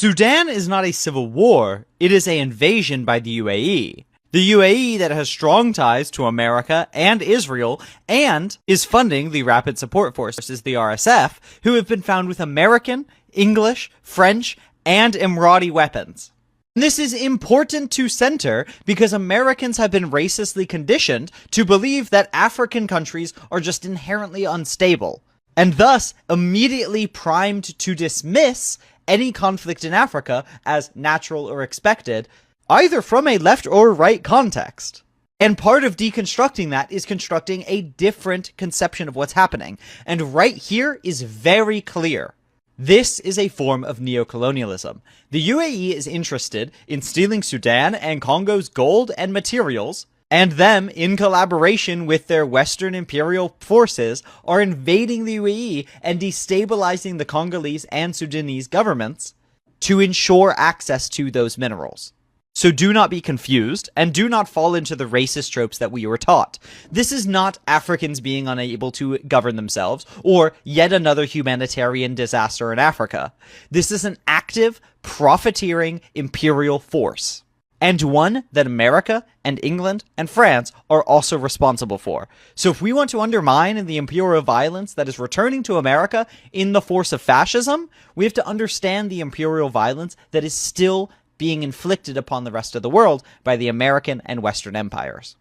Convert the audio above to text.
Sudan is not a civil war, it is an invasion by the UAE. The UAE that has strong ties to America and Israel and is funding the Rapid Support Forces, the RSF, who have been found with American, English, French, and Emirati weapons. This is important to center because Americans have been racistly conditioned to believe that African countries are just inherently unstable, and thus immediately primed to dismiss any conflict in Africa as natural or expected, either from a left or right context. And part of deconstructing that is constructing a different conception of what's happening. And right here is very clear. This is a form of neocolonialism. The UAE is interested in stealing Sudan and Congo's gold and materials, and them, in collaboration with their Western imperial forces, are invading the UAE and destabilizing the Congolese and Sudanese governments to ensure access to those minerals. So do not be confused, and do not fall into the racist tropes that we were taught. This is not Africans being unable to govern themselves, or yet another humanitarian disaster in Africa. This is an active, profiteering imperial force, and one that America and England and France are also responsible for. So if we want to undermine the imperial violence that is returning to America in the force of fascism, we have to understand the imperial violence that is still being inflicted upon the rest of the world by the American and Western empires.